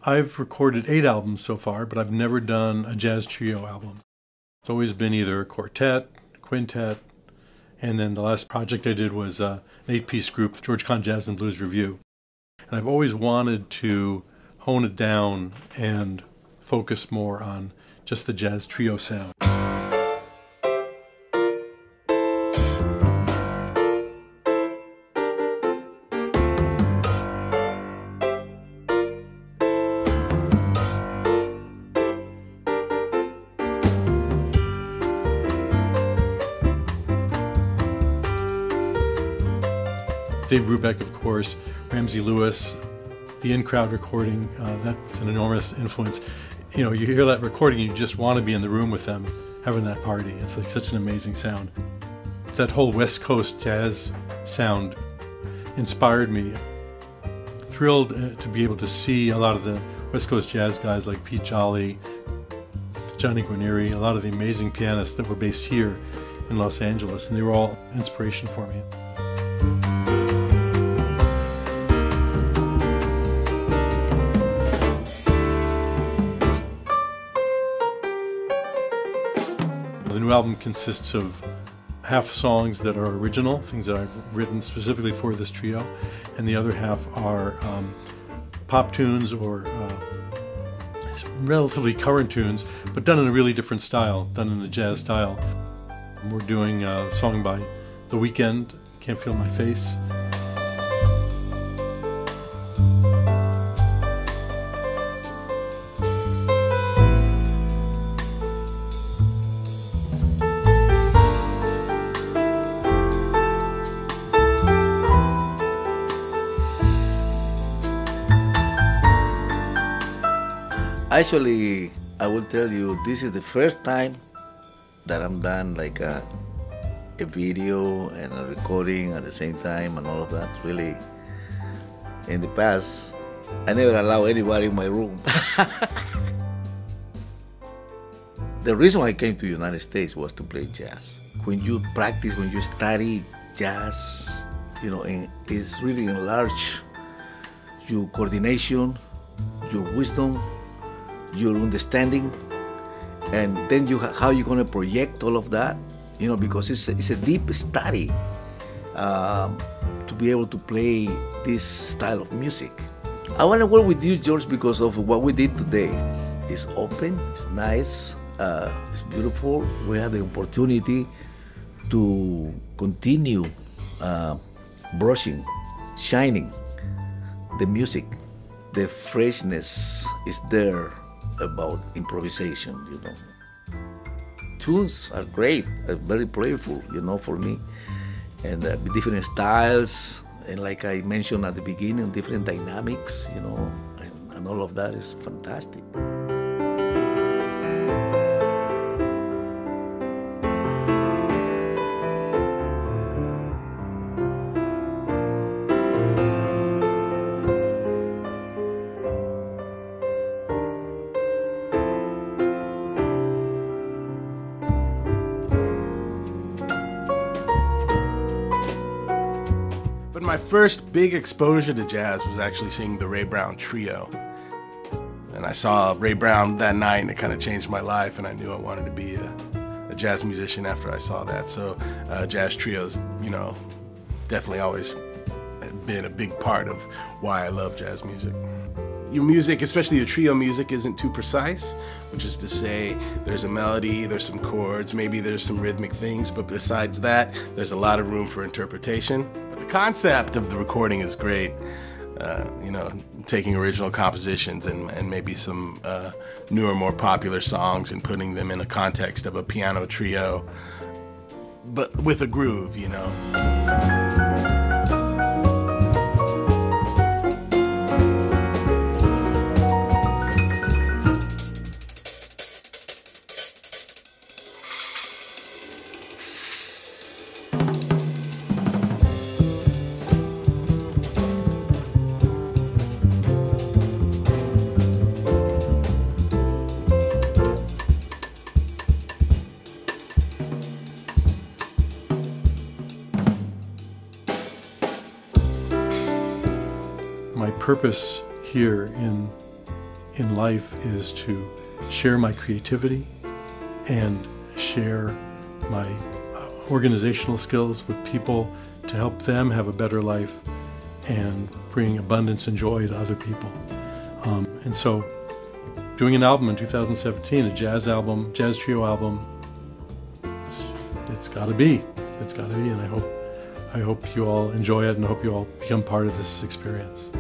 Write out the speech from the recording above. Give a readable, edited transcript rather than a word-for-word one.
I've recorded 8 albums so far, but I've never done a jazz trio album. It's always been either a quartet, quintet, and then the last project I did was an 8-piece group, the George Kahn Jazz and Blues Review. And I've always wanted to hone it down and focus more on just the jazz trio sound. Dave Brubeck, of course, Ramsey Lewis, the in-crowd recording, that's an enormous influence. You know, you hear that recording, you just want to be in the room with them, having that party. It's like such an amazing sound. That whole West Coast jazz sound inspired me. Thrilled to be able to see a lot of the West Coast jazz guys like Pete Jolly, Johnny Guarnieri, a lot of the amazing pianists that were based here in Los Angeles, and they were all inspiration for me. The new album consists of half songs that are original, things that I've written specifically for this trio, and the other half are pop tunes or relatively current tunes, but done in a really different style, done in a jazz style. We're doing a song by The Weeknd, Can't Feel My Face. Actually, I will tell you, this is the first time that I'm done like a video and a recording at the same time and all of that. Really, in the past, I never allow anybody in my room. The reason I came to the United States was to play jazz. When you practice, when you study jazz, you know, it's really enlarge your coordination, your wisdom, your understanding, and then how you're going to project all of that, you know, because it's a deep study to be able to play this style of music. I want to work with you, George, because of what we did today. It's open, it's nice, it's beautiful. We have the opportunity to continue brushing, shining the music. The freshness is there about improvisation, you know. Tunes are great, very playful, you know, for me. And different styles, and like I mentioned at the beginning, different dynamics, you know, and all of that is fantastic. But my first big exposure to jazz was actually seeing the Ray Brown Trio. And I saw Ray Brown that night, and it kind of changed my life, and I knew I wanted to be a jazz musician after I saw that. So jazz trios, you know, definitely always been a big part of why I love jazz music. Your music, especially the trio music, isn't too precise, which is to say there's a melody, there's some chords, maybe there's some rhythmic things, but besides that, there's a lot of room for interpretation. But the concept of the recording is great. You know, taking original compositions and maybe some newer, more popular songs and putting them in the context of a piano trio, but with a groove, you know. My purpose here in in life is to share my creativity and share my organizational skills with people to help them have a better life and bring abundance and joy to other people. And so doing an album in 2017, a jazz trio album, it's got to be. It's got to be, and I hope you all enjoy it, and I hope you all become part of this experience.